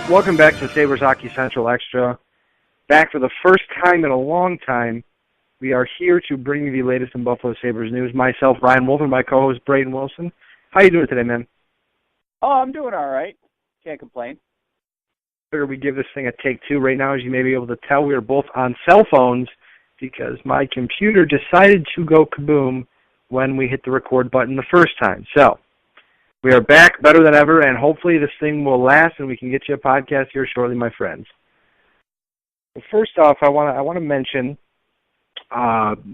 Welcome back to Sabres Hockey Central Extra. Back for the first time in a long time, we are here to bring you the latest in Buffalo Sabres news. Myself, Ryan Wolf, and my co-host, Brayton Wilson. How you doing today, man? Oh, I'm doing all right. Can't complain. Figure we give this thing a take two right now. As you may be able to tell, we are both on cell phones because my computer decided to go kaboom when we hit the record button the first time. So, we are back better than ever, and hopefully this thing will last and we can get you a podcast here shortly, my friends. Well, first off, I want to mention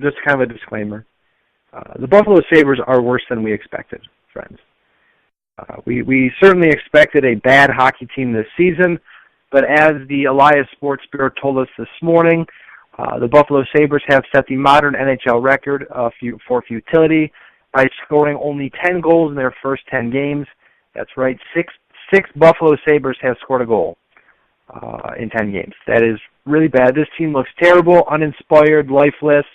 just kind of a disclaimer. The Buffalo Sabres are worse than we expected, friends. We certainly expected a bad hockey team this season, but as the Elias Sports Bureau told us this morning, the Buffalo Sabres have set the modern NHL record for futility by scoring only 10 goals in their first 10 games. That's right, six Buffalo Sabres have scored a goal in 10 games. That is really bad. This team looks terrible, uninspired, lifeless,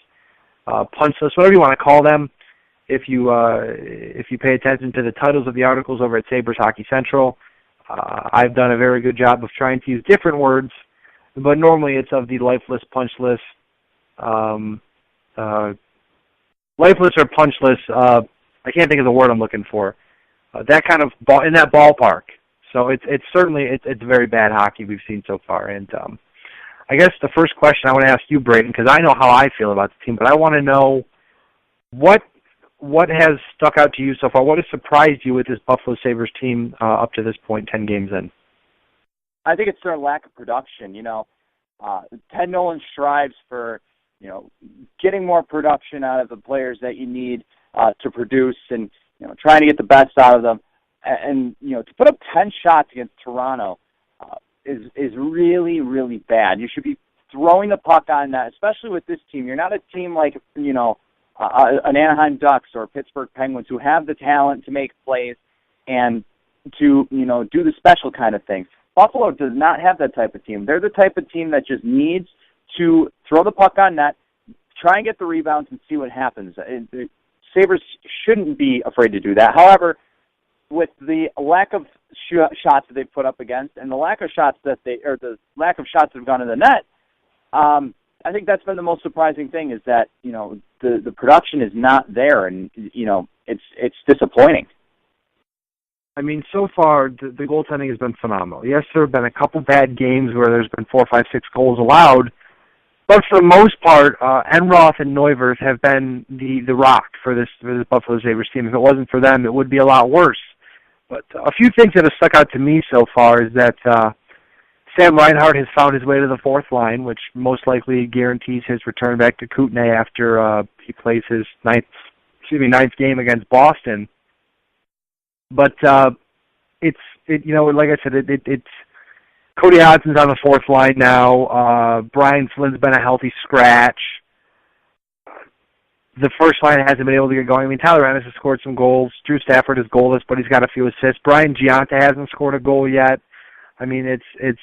punchless, whatever you want to call them. If you pay attention to the titles of the articles over at Sabres Hockey Central, I've done a very good job of trying to use different words, but normally it's of the lifeless, punchless, lifeless or punchless, I can't think of the word I'm looking for. That kind of in that ballpark. So it's certainly very bad hockey we've seen so far. And I guess the first question I want to ask you, Brayton, because I know how I feel about the team, but I want to know what has stuck out to you so far. What has surprised you with this Buffalo Sabres team up to this point, 10 games in? I think it's their lack of production. Ted Nolan strives for getting more production out of the players that you need to produce, and trying to get the best out of them. And to put up 10 shots against Toronto is really, really bad. You should be throwing the puck on that, especially with this team. You're not a team like an Anaheim Ducks or Pittsburgh Penguins who have the talent to make plays and to do the special kind of things. Buffalo does not have that type of team. They're the type of team that just needs to throw the puck on net, try and get the rebounds, and see what happens. The Sabres shouldn't be afraid to do that. However, with the lack of shots that they've put up against and the lack of shots that have gone in the net, I think that's been the most surprising thing is that the production is not there, and it's disappointing. I mean, so far, the goaltending has been phenomenal. Yes, there have been a couple bad games where there's been 4, 5, 6 goals allowed, but for the most part, Enroth and Neuwirth have been the rock for this Buffalo Sabres team. If it wasn't for them, it would be a lot worse. But a few things that have stuck out to me so far is that Sam Reinhart has found his way to the fourth line, which most likely guarantees his return back to Kootenay after he plays his ninth game against Boston. But it's like I said, it's Cody Hodson's on the fourth line now. Brian Flynn's been a healthy scratch. The first line hasn't been able to get going. I mean, Tyler Ennis has scored some goals. Drew Stafford is goalless, but he's got a few assists. Brian Giunta hasn't scored a goal yet. I mean, it's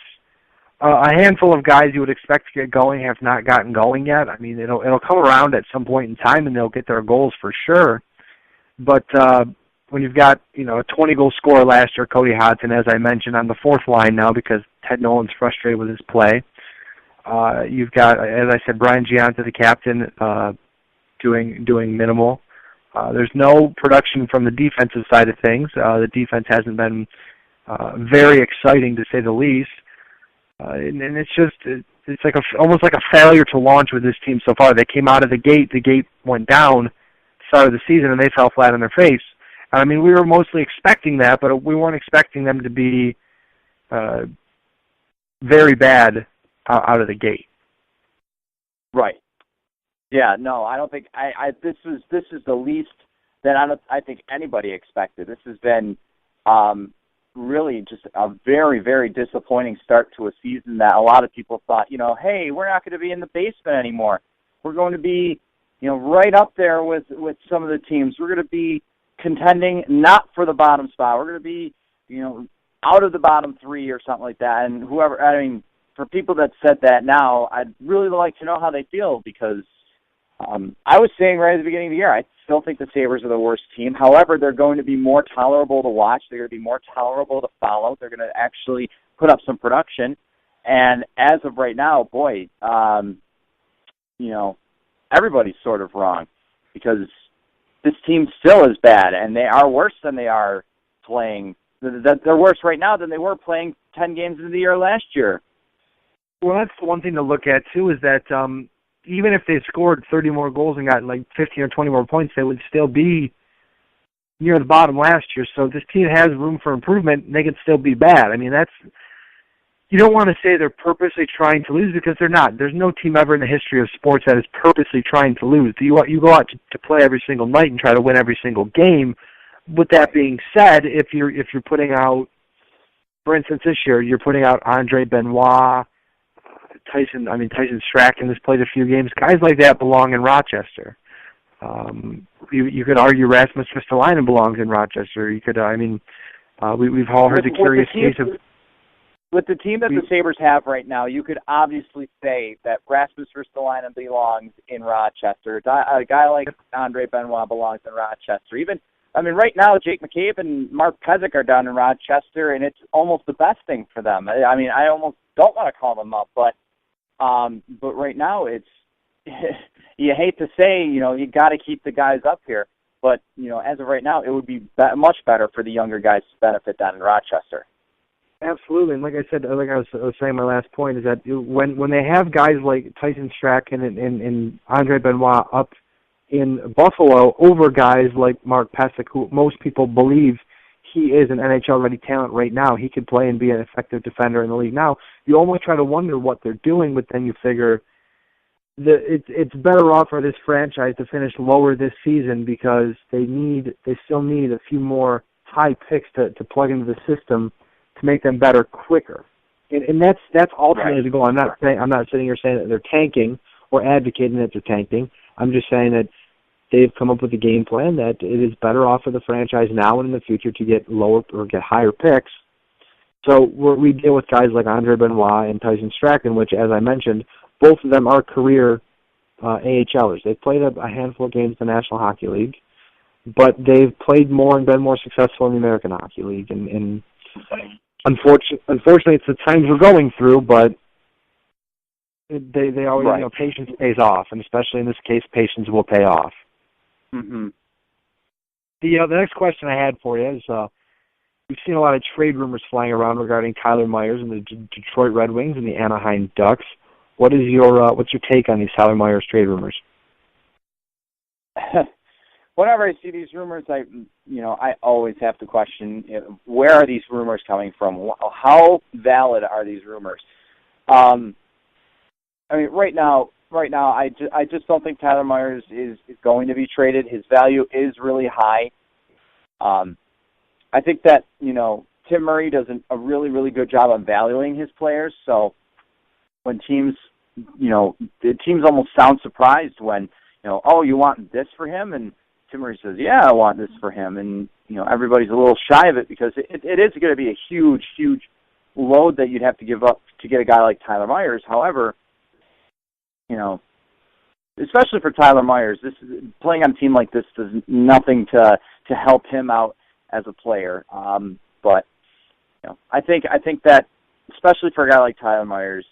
a handful of guys you would expect to get going have not gotten going yet. I mean, it'll come around at some point in time, and they'll get their goals for sure. But when you've got a 20-goal scorer last year, Cody Hodson, as I mentioned, on the fourth line now because Ted Nolan's frustrated with his play. You've got, as I said, Brian Giunta, the captain, doing minimal. There's no production from the defensive side of things. The defense hasn't been very exciting, to say the least. And it's like almost like a failure to launch with this team so far. They came out of the gate went down, start of the season, and they fell flat on their face. I mean, we were mostly expecting that, but we weren't expecting them to be very bad out of the gate. Right. Yeah. No, I don't think this is the least that I think anybody expected. This has been really just a very, very disappointing start to a season that a lot of people thought, hey, we're not going to be in the basement anymore. We're going to be, right up there with some of the teams. We're going to be contending not for the bottom spot. We're going to be, out of the bottom three or something like that. And for people that said that now, I'd really like to know how they feel because I was saying right at the beginning of the year, I still think the Sabres are the worst team. However, they're going to be more tolerable to watch. They're going to be more tolerable to follow. They're going to actually put up some production. And as of right now, boy, everybody's sort of wrong because this team still is bad, and they are worse than they are playing. They're worse right now than they were playing 10 games into the year last year. Well, that's the one thing to look at, too, is that even if they scored 30 more goals and got like 15 or 20 more points, they would still be near the bottom last year. So this team has room for improvement, and they could still be bad. I mean, you don't want to say they're purposely trying to lose because they're not. There's no team ever in the history of sports that is purposely trying to lose. You go out to play every single night and try to win every single game. With that being said, if you're putting out, for instance, this year you're putting out Andre Benoit, Tyson Strachan has played a few games. Guys like that belong in Rochester. You could argue Rasmus Ristolainen belongs in Rochester. You could, we've all heard the curious case of. With the team that the Sabres have right now, you could obviously say that Rasmus Ristolainen belongs in Rochester. A guy like Andre Benoit belongs in Rochester. Right now, Jake McCabe and Mark Pezic are down in Rochester, and it's almost the best thing for them. I almost don't want to call them up, but right now it's you hate to say, you got to keep the guys up here, but as of right now, it would be much better for the younger guys to benefit down in Rochester. Absolutely, and like I said, like I was saying, my last point is that when they have guys like Tyson Strachan and Andre Benoit up in Buffalo over guys like Mark Pesic, who most people believe he is an NHL-ready talent right now, he could play and be an effective defender in the league now, you almost try to wonder what they're doing, but then you figure it's better off for this franchise to finish lower this season because they still need a few more high picks to plug into the system to make them better quicker, and that's ultimately the goal. I'm not sitting here saying that they're tanking or advocating that they're tanking. I'm just saying that they've come up with a game plan that it is better off for the franchise now and in the future to get lower or get higher picks. So we deal with guys like Andre Benoit and Tyson Strachan, which, as I mentioned, both of them are career AHLers. They've played a handful of games in the National Hockey League, but they've played more and been more successful in the American Hockey League, and unfortunately, it's the times we're going through, but they always, patience pays off, and especially in this case, patience will pay off. Mm-hmm. The next question I had for you is, we've seen a lot of trade rumors flying around regarding Tyler Myers and the Detroit Red Wings and the Anaheim Ducks. What's your take on these Tyler Myers trade rumors? Whenever I see these rumors, I always have to question, where are these rumors coming from? How valid are these rumors? Right now, I just don't think Tyler Myers is going to be traded. His value is really high. I think that, Tim Murray does a really, really good job of valuing his players. So when teams, the teams almost sound surprised when, you want this for him? And Tim Murray says, yeah, I want this for him. And, everybody's a little shy of it because it is going to be a huge, huge load that you'd have to give up to get a guy like Tyler Myers. However, especially for Tyler Myers, playing on a team like this does nothing to help him out as a player. But I think that especially for a guy like Tyler Myers,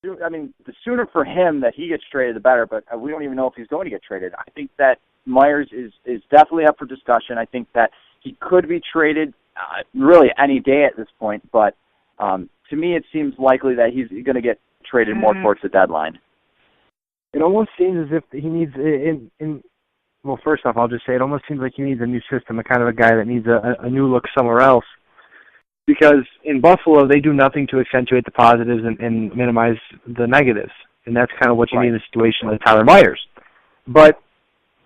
the sooner for him that he gets traded, the better. But we don't even know if he's going to get traded. I think that Myers is definitely up for discussion. I think that he could be traded really any day at this point. But to me, it seems likely that he's going to get traded more towards the deadline. It almost seems as if he needs well, first off, I'll just say it almost seems like he needs a new system, a kind of a guy that needs a new look somewhere else. Because in Buffalo, they do nothing to accentuate the positives and minimize the negatives. And that's kind of what you need in a situation like Tyler Myers. But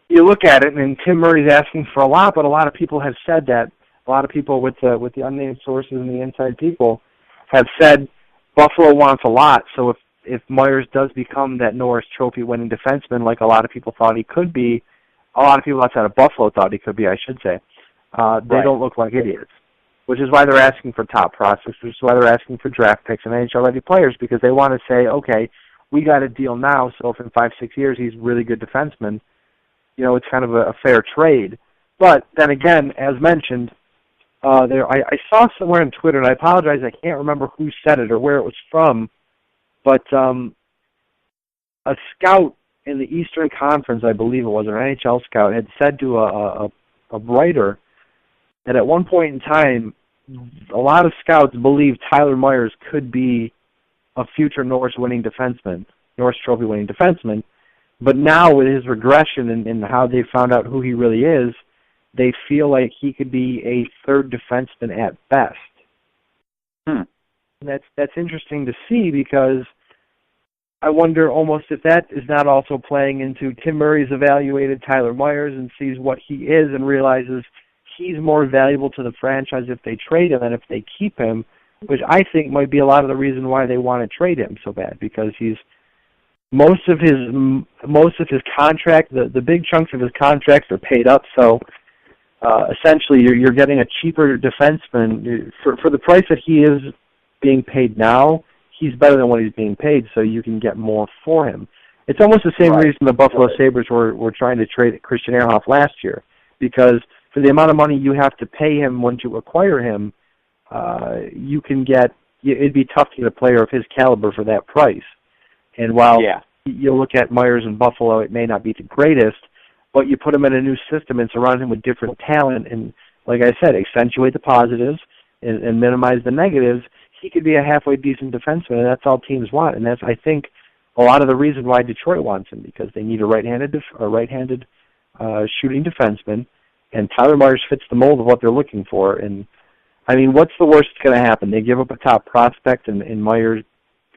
you look at it, and Tim Murray's asking for a lot, but a lot of people have said that. A lot of people with the unnamed sources and the inside people have said Buffalo wants a lot. So if Myers does become that Norris Trophy winning defenseman like a lot of people thought he could be, a lot of people outside of Buffalo thought he could be, I should say, they don't look like idiots. Which is why they're asking for top prospects, which is why they're asking for draft picks and NHL-ready players, because they want to say, okay, we got a deal now, so if in 5-6 years he's a really good defenseman, it's kind of a fair trade. But then again, as mentioned, I saw somewhere on Twitter, and I apologize, I can't remember who said it or where it was from, but a scout in the Eastern Conference, I believe it was, an NHL scout, had said to a writer that at one point in time, a lot of scouts believed Tyler Myers could be a future Norris Trophy winning defenseman, but now with his regression and how they found out who he really is, they feel like he could be a third defenseman at best. And that's interesting to see, because I wonder almost if that is not also playing into Tim Murray's evaluated Tyler Myers and sees what he is and realizes he's more valuable to the franchise if they trade him than if they keep him, which I think might be a lot of the reason why they want to trade him so bad, because he's most of his contract, the big chunks of his contracts are paid up, so essentially you're getting a cheaper defenseman for the price that he is being paid now. He's better than what he's being paid, so you can get more for him. It's almost the same reason the Buffalo Sabres were trying to trade Christian Ehrhoff last year, because for the amount of money you have to pay him when you acquire him, you can get, it'd be tough to get a player of his caliber for that price. And while you look at Myers in Buffalo, it may not be the greatest, but you put him in a new system and surround him with different talent and, like I said, accentuate the positives and minimize the negatives, he could be a halfway decent defenseman, and that's all teams want. And that's, I think, a lot of the reason why Detroit wants him, because they need a right-handed shooting defenseman, and Tyler Myers fits the mold of what they're looking for. And, I mean, what's the worst that's going to happen? They give up a top prospect, and Myers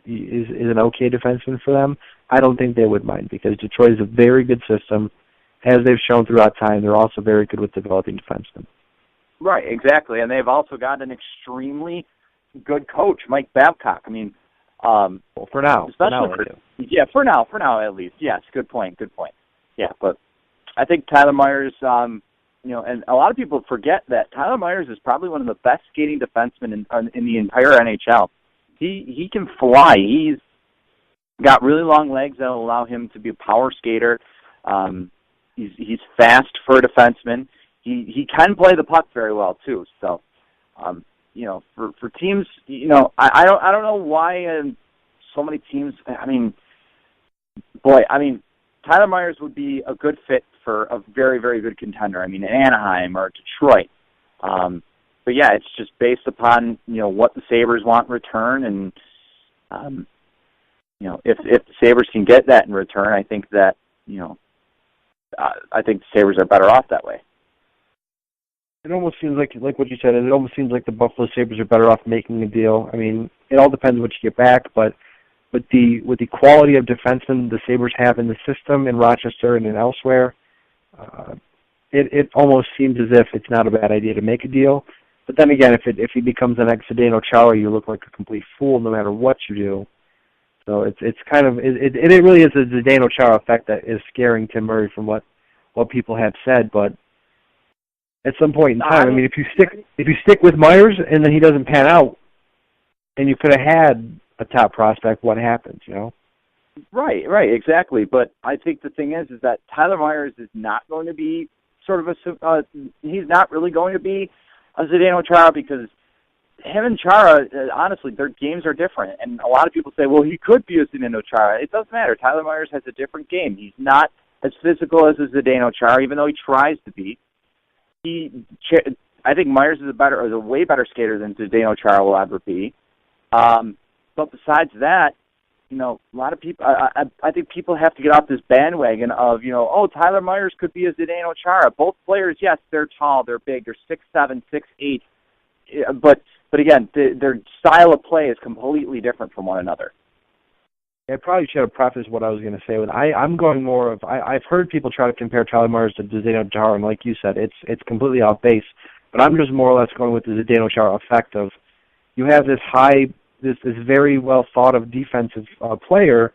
is an okay defenseman for them? I don't think they would mind, because Detroit is a very good system. As they've shown throughout time, they're also very good with developing defensemen. Right, exactly. And they've also got an extremely good coach, Mike Babcock. I mean, well, for now. For now at least. Yes, good point. Yeah, but I think Tyler Myers, and a lot of people forget that Tyler Myers is probably one of the best skating defensemen in the entire NHL. He can fly. He's got really long legs that will allow him to be a power skater. He's fast for a defenseman. He can play the puck very well too. So, for teams, I don't know why so many teams. Tyler Myers would be a good fit for a very, very good contender. I mean, Anaheim or Detroit. But yeah, it's just based upon what the Sabres want in return, and if the Sabres can get that in return, I think that I think the Sabres are better off that way. It almost seems like what you said, it almost seems like the Buffalo Sabres are better off making a deal. I mean, it all depends what you get back, but with the quality of defensemen the Sabres have in the system in Rochester and elsewhere, it almost seems as if it's not a bad idea to make a deal. But then again, if he becomes an ex-Zdeno Chara, you look like a complete fool no matter what you do. So it's kind of it really is a Zdeno Chara effect that is scaring Tim Murray from what people have said. But at some point in time, I mean, if you stick with Myers and then he doesn't pan out, and you could have had a top prospect, what happens? Right, exactly. But I think the thing is that Tyler Myers is not going to be he's not really going to be a Zdeno Chara, because him and Chara, honestly, their games are different. And a lot of people say, well, he could be a Zdeno Chara. It doesn't matter. Tyler Myers has a different game. He's not as physical as a Zdeno Chara, even though he tries to be. I think Myers is a way better skater than Zdeno Chara will ever be. But besides that, a lot of people, I think people have to get off this bandwagon of, Tyler Myers could be a Zdeno Chara. Both players, yes, they're tall, they're big, they're 6'7", 6'8", but again, their style of play is completely different from one another. I probably should have prefaced what I was going to say with I'm going more of I've heard people try to compare Tyler Myers to Zdeno Chara, and like you said, it's completely off base. But I'm just more or less going with the Zdeno Chara effect of you have this very well thought of defensive player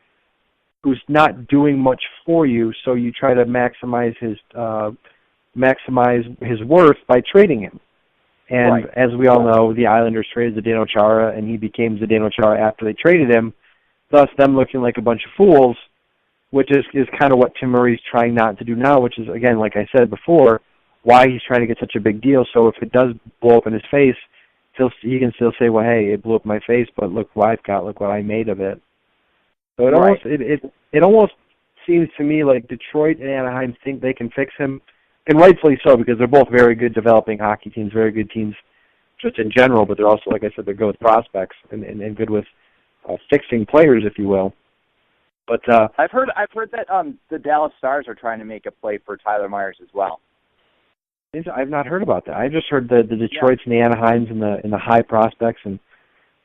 who's not doing much for you, so you try to maximize his worth by trading him. And as we all know, the Islanders traded Zdeno Chara, and he became Zdeno Chara after they traded him, thus them looking like a bunch of fools, which is kind of what Tim Murray's trying not to do now, which is, again, like I said before, why he's trying to get such a big deal. So if it does blow up in his face, he can still say, well, hey, it blew up in my face, but look what I've got, look what I made of it. So it almost seems to me like Detroit and Anaheim think they can fix him, and rightfully so, because they're both very good developing hockey teams, very good teams just in general, but they're also, like I said, they're good with prospects and good with fixing players, if you will. But I've heard that the Dallas Stars are trying to make a play for Tyler Myers as well. I've not heard about that. I just heard the Detroits and the Anaheims and the high prospects, and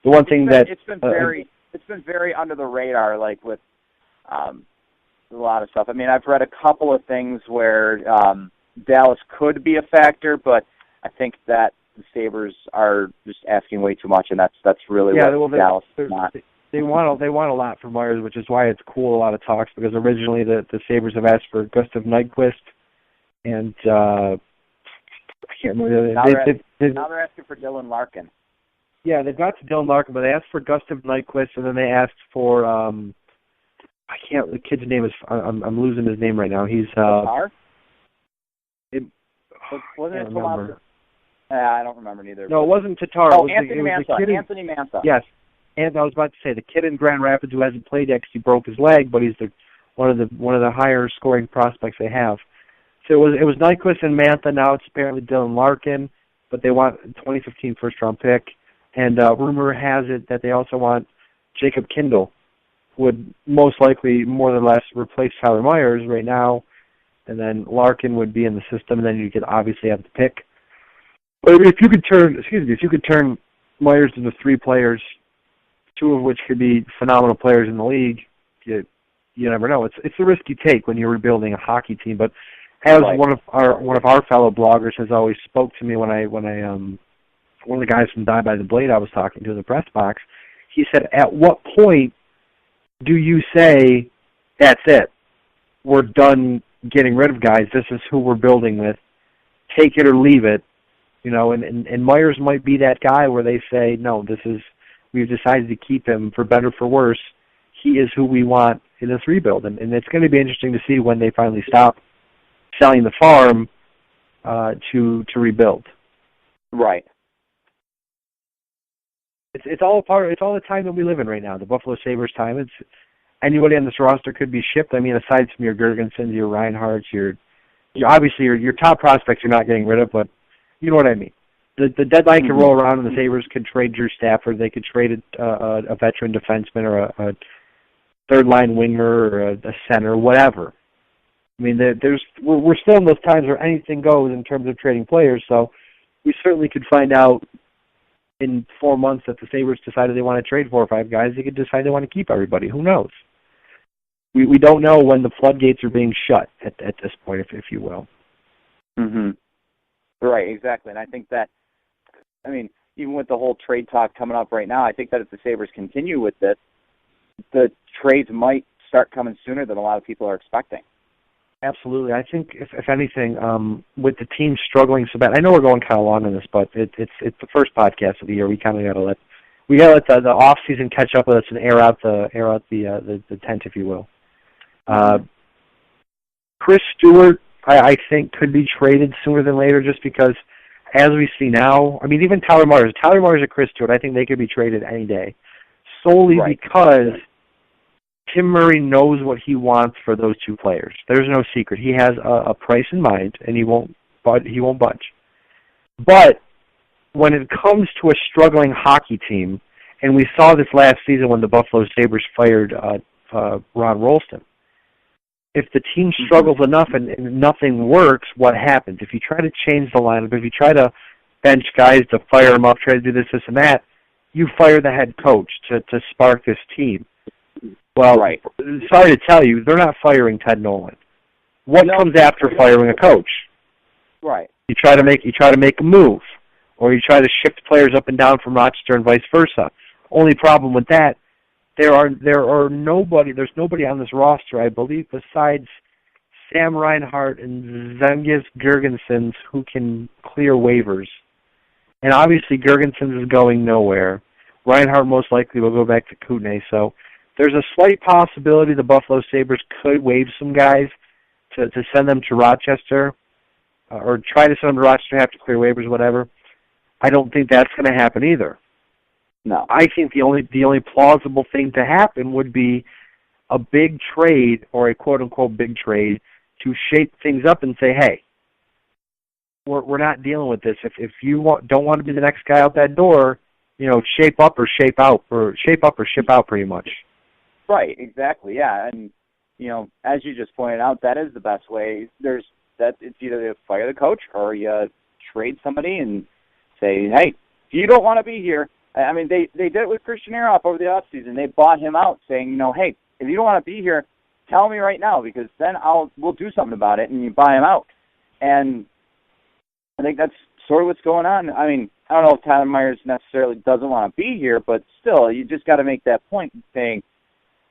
the one thing it's been very under the radar, like with a lot of stuff. I mean, I've read a couple of things where Dallas could be a factor, but I think that the Sabres are just asking way too much, and that's really what Dallas is not. They want a lot from Myers, which is why it's cool, a lot of talks, because originally the Sabres have asked for Gustav Nyquist, and I can't remember. Now they're asking for Dylan Larkin. Yeah, they've got Dylan Larkin, but they asked for Gustav Nyquist, and then they asked for the kid's name is I'm losing his name right now. He's Tatar? Wasn't it Tatar? I don't remember neither. No, it wasn't Tatar. Oh, Anthony Mantha. Anthony Mantha. Yes, and I was about to say the kid in Grand Rapids who hasn't played yet because he broke his leg, but he's one of the higher scoring prospects they have. So it was Nyquist and Mantha. Now it's apparently Dylan Larkin, but they want a 2015 first-round pick. And rumor has it that they also want Jacob Kindle, who would most likely, more or less, replace Tyler Myers right now. And then Larkin would be in the system, and then you could obviously have the pick. But I mean, if you could turn Myers into 3 players, 2 of which could be phenomenal players in the league, you never know. It's a risky take when you're rebuilding a hockey team, but as one of our fellow bloggers has always spoke to me when I one of the guys from Die by the Blade I was talking to in the press box, he said, at what point do you say, that's it, we're done getting rid of guys, this is who we're building with, take it or leave it, and Myers might be that guy where they say, no, we've decided to keep him for better or for worse, he is who we want in this rebuild, and it's going to be interesting to see when they finally stop selling the farm to rebuild. Right. It's all the time that we live in right now. The Buffalo Sabres time. It's anybody on this roster could be shipped. I mean, aside from your Gergensons, your Reinhardts, your obviously your top prospects you're not getting rid of, but you know what I mean. The deadline can roll around, and the Sabres could trade Drew Stafford. They could trade a veteran defenseman or a third line winger or a center, whatever. I mean, we're still in those times where anything goes in terms of trading players, so we certainly could find out in 4 months that the Sabres decided they want to trade 4 or 5 guys. They could decide they want to keep everybody. Who knows? We don't know when the floodgates are being shut at this point, if you will. Mm-hmm. Right, exactly. And I think that, I mean, even with the whole trade talk coming up right now, I think that if the Sabres continue with this, the trades might start coming sooner than a lot of people are expecting. Absolutely. I think, if anything, with the team struggling so bad, I know we're going kind of long on this, but it's the first podcast of the year. We kind of got to let the off season catch up with us and air out the tent, if you will. Chris Stewart, I think, could be traded sooner than later, just because, as we see now, I mean, even Tyler Myers and Chris Stewart, I think they could be traded any day, solely because Tim Murray knows what he wants for those 2 players. There's no secret. He has a price in mind, and he won't budge. But when it comes to a struggling hockey team, and we saw this last season when the Buffalo Sabres fired Ron Rolston, if the team struggles enough and nothing works, what happens? If you try to change the lineup, if you try to bench guys to fire them up, try to do this, and that, you fire the head coach to spark this team. Well, sorry to tell you, they're not firing Ted Nolan. What comes after firing a coach? Right. You try to make a move, or you try to shift players up and down from Rochester and vice versa. Only problem with that, there's nobody on this roster, I believe, besides Sam Reinhart and Zemgus Girgensons who can clear waivers. And obviously Girgensons is going nowhere. Reinhart most likely will go back to Kootenay, so there's a slight possibility the Buffalo Sabres could waive some guys to send them to Rochester. or try to send him to roster, have to clear waivers, whatever. I don't think that's going to happen either. No. I think the only plausible thing to happen would be a big trade, or a quote-unquote big trade, to shape things up and say, hey, we're not dealing with this. If you don't want to be the next guy out that door, shape up or shape out, or shape up or ship out, pretty much. Right, exactly, yeah. And, as you just pointed out, that is the best way. It's either you fire the coach or you trade somebody and say, hey, if you don't want to be here. I mean, they did it with Christian Eroff over the offseason. They bought him out saying, hey, if you don't want to be here, tell me right now, because then we'll do something about it, and you buy him out. And I think that's sort of what's going on. I mean, I don't know if Tyler Myers necessarily doesn't want to be here, but still, you just got to make that point saying,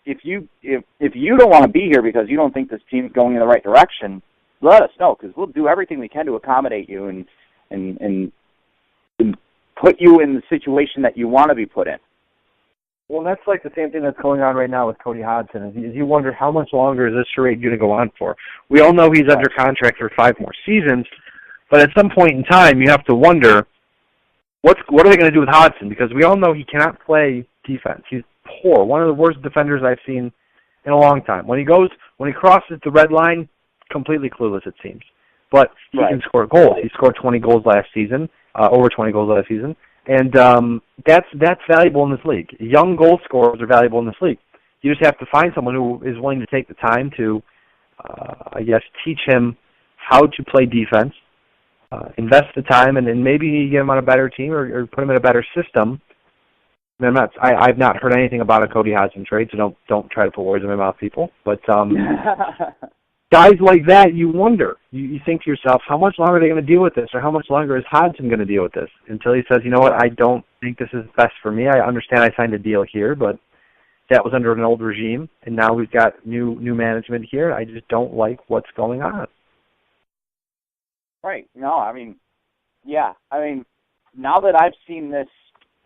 if you don't want to be here because you don't think this team's going in the right direction, let us know, because we'll do everything we can to accommodate you and put you in the situation that you want to be put in. Well, that's like the same thing that's going on right now with Cody Hodgson. Is you wonder how much longer is this charade going to go on for? We all know he's under contract for 5 more seasons, but at some point in time, you have to wonder what are they going to do with Hodgson, because we all know he cannot play defense. He's poor, one of the worst defenders I've seen in a long time. When he crosses the red line, completely clueless, it seems. But he can score goals. He scored 20 goals last season, over 20 goals last season. And that's valuable in this league. Young goal scorers are valuable in this league. You just have to find someone who is willing to take the time to, teach him how to play defense, invest the time, and then maybe get him on a better team or put him in a better system. I mean, I've not heard anything about a Cody Hodgson trade, so don't try to put words in my mouth, people. But guys like that, you wonder. You think to yourself, how much longer are they going to deal with this, or how much longer is Hodgson going to deal with this? Until he says, you know what, I don't think this is best for me. I understand I signed a deal here, but that was under an old regime, and now we've got new management here. I just don't like what's going on. Right. No, I mean, yeah. I mean, now that I've seen this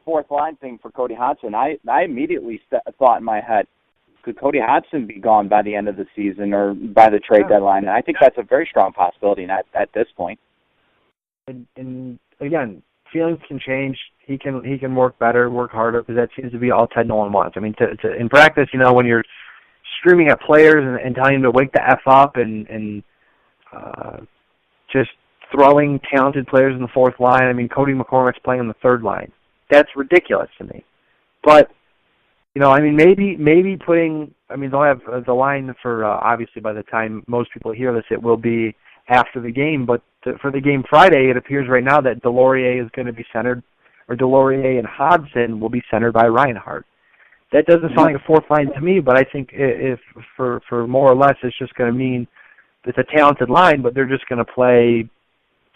fourth line thing for Cody Hodgson, I immediately thought in my head, could Cody Hodgson be gone by the end of the season or by the trade deadline? And I think that's a very strong possibility at this point. And again, feelings can change. He can work better, work harder, because that seems to be all Ted Nolan wants. I mean, in practice, when you're screaming at players and telling them to wake the F up and just throwing talented players in the fourth line. I mean, Cody McCormick's playing on the third line. That's ridiculous to me. But maybe putting, they'll have the line for, obviously by the time most people hear this, it will be after the game, but for the game Friday, it appears right now that Delorier is going to be centered, or Delorier and Hodgson will be centered by Reinhart. That doesn't sound like a fourth line to me, but I think if for more or less, it's just going to mean it's a talented line, but they're just going to play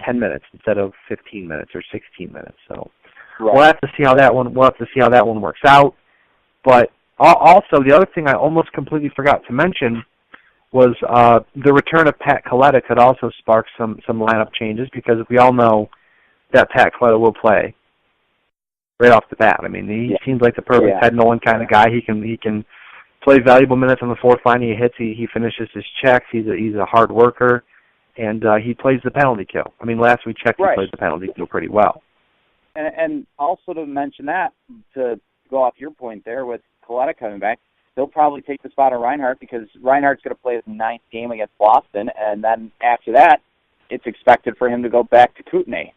10 minutes instead of 15 minutes or 16 minutes. So we'll have to see how that one works out. But also, the other thing I almost completely forgot to mention was the return of Pat Kaleta could also spark some lineup changes, because we all know that Pat Kaleta will play right off the bat. I mean, he seems like the perfect Ted Nolan kind of guy. He can play valuable minutes on the fourth line. He hits. He finishes his checks. He's a hard worker, and he plays the penalty kill. I mean, last we checked, he plays the penalty kill pretty well. And also to mention that, to go off your point there with Kaleta coming back, they'll probably take the spot of Reinhart, because Reinhart's going to play his 9th game against Boston, and then after that, it's expected for him to go back to Kootenay.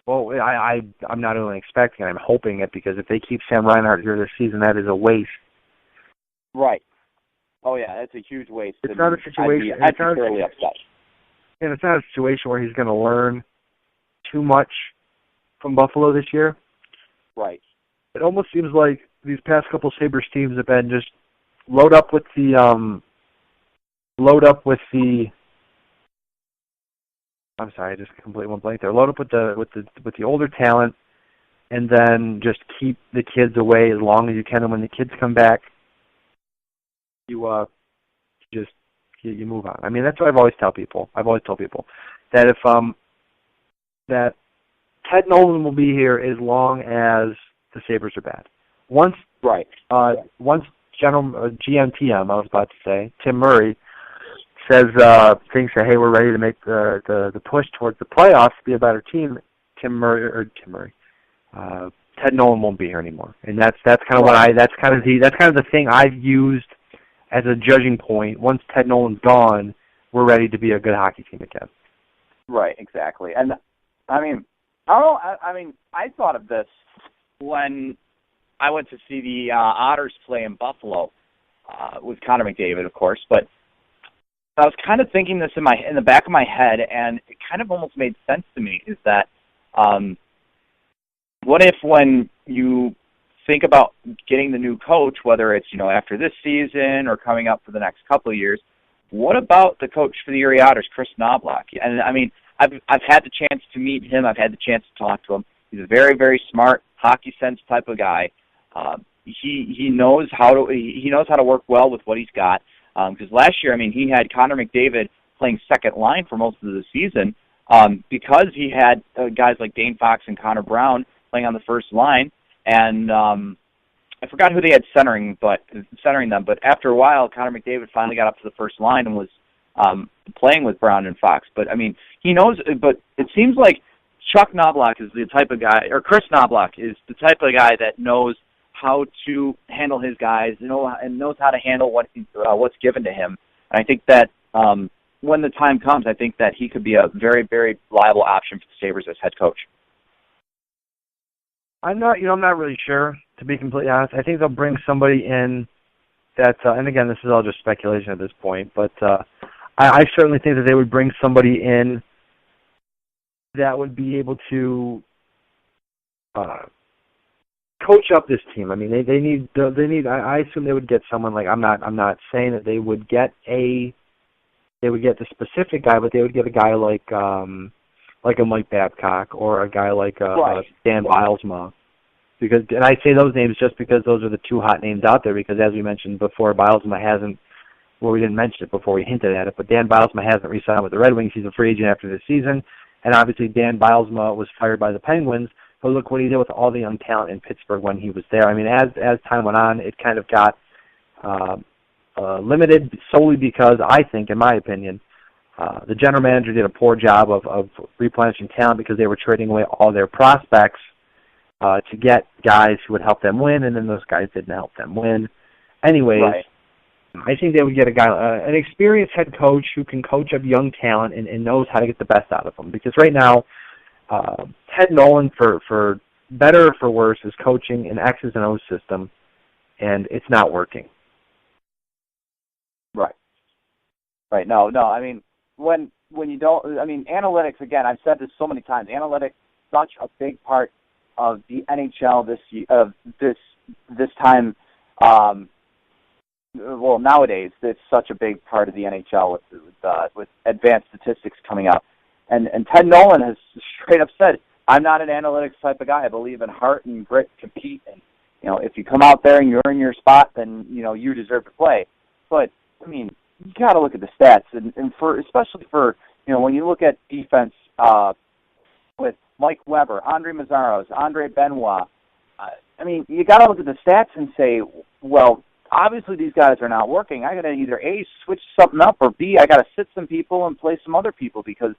Well, I'm not only expecting it, I'm hoping it, because if they keep Sam Reinhart here this season, that is a waste. Right. Oh, yeah, that's a huge waste. It's not a situation. I'd be fairly upset. And it's not a situation where he's going to learn too much from Buffalo this year. Right. It almost seems like these past couple Sabres teams have been just load up with the I'm sorry, I just completely went blank there. Load up with the older talent, and then just keep the kids away as long as you can. And when the kids come back, you move on. I mean, that's what I've always told people. That if that Ted Nolan will be here as long as the Sabres are bad. Once GM TM, I was about to say, Tim Murray, says thinks that, hey, we're ready to make the push towards the playoffs to be a better team, Ted Nolan won't be here anymore, and that's kind of that's kind of the thing I've used as a judging point. Once Ted Nolan's gone, we're ready to be a good hockey team again. Right, exactly. And I mean, I thought of this when I went to see the Otters play in Buffalo with Connor McDavid, of course, but I was kind of thinking this in the back of my head, and it kind of almost made sense to me, is that what if when you think about getting the new coach, whether it's, after this season or coming up for the next couple of years, what about the coach for the Erie Otters, Chris Knobloch? And I mean, I've had the chance to meet him. I've had the chance to talk to him. He's a very, very smart, hockey sense type of guy. He knows how to work well with what he's got. Because last year, I mean, he had Connor McDavid playing second line for most of the season because he had guys like Dane Fox and Connor Brown playing on the first line, and I forgot who they had centering them. But after a while, Connor McDavid finally got up to the first line and was playing with Brown and Fox. But I mean, he knows. But it seems like Chuck Knobloch is the type of guy, or Chris Knobloch is the type of guy that knows how to handle his guys, and knows how to handle what's given to him. And I think that when the time comes, I think that he could be a very, very liable option for the Sabres as head coach. I'm not really sure, to be completely honest. I think they'll bring somebody in that, and again, this is all just speculation at this point, but I certainly think that they would bring somebody in that would be able to coach up this team. I mean, they need. I assume they would get someone like, I'm not saying that they would get the specific guy, but they would get a guy like a Mike Babcock or a guy like Dan Bilesma. And I say those names just because those are the two hot names out there, because as we mentioned before, Bilesma hasn't, well, we didn't mention it before, we hinted at it, but Dan Bilesma hasn't re-signed with the Red Wings. He's a free agent after this season, and obviously Dan Bilesma was fired by the Penguins, but look what he did with all the young talent in Pittsburgh when he was there. I mean, as time went on, it kind of got limited solely because I think, in my opinion, the general manager did a poor job of replenishing talent because they were trading away all their prospects to get guys who would help them win, and then those guys didn't help them win. Anyways, right. I think they would get a guy, an experienced head coach who can coach up young talent and knows how to get the best out of them. Because right now, Ted Nolan, for better or for worse, is coaching an X's and O's system, and it's not working. Right. Right. No. I mean, when you don't, I mean, analytics, again, I've said this so many times, analytics such a big part of the NHL this time. Well, nowadays, it's such a big part of the NHL with advanced statistics coming up. And Ted Nolan has straight up said, I'm not an analytics type of guy. I believe in heart and grit, compete. And, if you come out there and you're in your spot, then, you deserve to play. But, I mean, you got to look at the stats. And especially for, when you look at defense with Mike Weber, Andre Mazzaros, Andre Benoit, I mean, you got to look at the stats and say, well, obviously these guys are not working. I got to either A, switch something up, or B, I got to sit some people and play some other people because,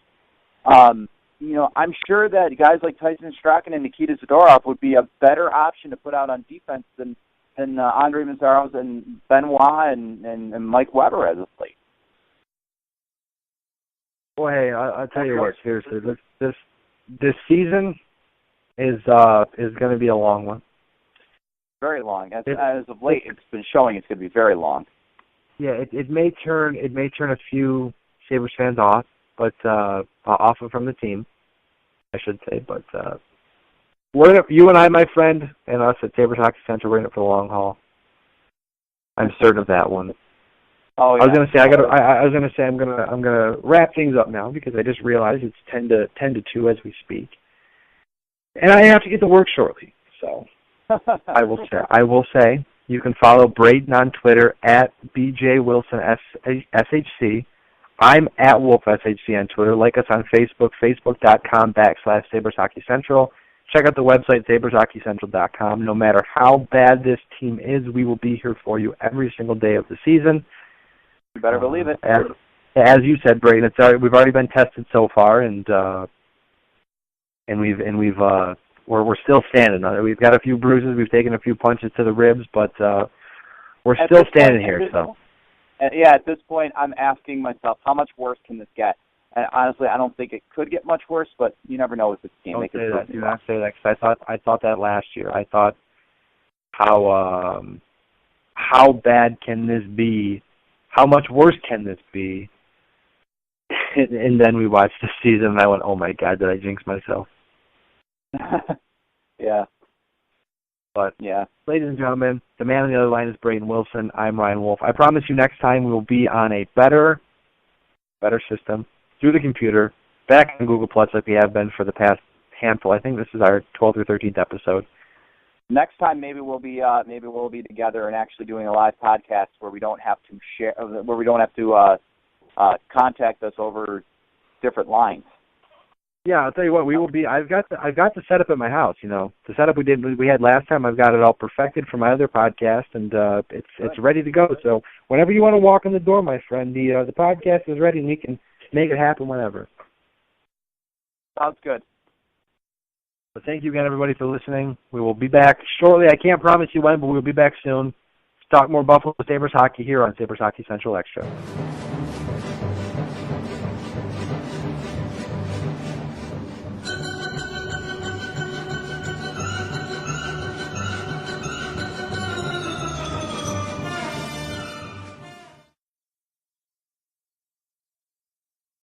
I'm sure that guys like Tyson Strachan and Nikita Zadorov would be a better option to put out on defense than Andre Mazzaros and Benoit and Mike Weber as of late. Well, hey, I'll tell you what, seriously, this season is going to be a long one. Very long. As of late, it's been showing it's going to be very long. Yeah, it may turn a few Sabres fans off, but off from the team, I should say. But we're you and I, my friend, and us at Sabres Hockey Central, we're in it for the long haul. I'm certain of that one. Oh, yeah. I was gonna say I'm gonna wrap things up now because I just realized it's 10 to 2 as we speak, and I have to get to work shortly. So I will say you can follow Brayton on Twitter at BJWilsonSHC. I'm at WolfSHC on Twitter. Like us on Facebook, facebook.com/Sabres Hockey Central. Check out the website, SabresHockeyCentral.com. No matter how bad this team is, we will be here for you every single day of the season. You better believe it. As you said, Brayton, we've already been tested so far, and we're still standing. We've got a few bruises, we've taken a few punches to the ribs, but we're still standing here. So. Yeah, at this point, I'm asking myself, how much worse can this get? And honestly, I don't think it could get much worse, but you never know with this game. Don't say that. Do not say that, because I thought that last year. I thought, how bad can this be? How much worse can this be? And then we watched the season, and I went, oh my God, did I jinx myself? Yeah. But, yeah, ladies and gentlemen, the man on the other line is Brayton Wilson. I'm Ryan Wolf. I promise you next time we will be on a better system, through the computer, back on Google Plus like we have been for the past handful. I think this is our 12th or 13th episode. Next time, maybe we'll be together and actually doing a live podcast where we don't have to contact us over different lines. Yeah, I'll tell you what, we will be. I've got the setup at my house. You know, the setup we had last time. I've got it all perfected for my other podcast, and it's ready to go. So whenever you want to walk in the door, my friend, the podcast is ready, and we can make it happen whenever. Sounds good. But thank you again, everybody, for listening. We will be back shortly. I can't promise you when, but we'll be back soon to talk more Buffalo Sabres hockey here on Sabres Hockey Central Extra.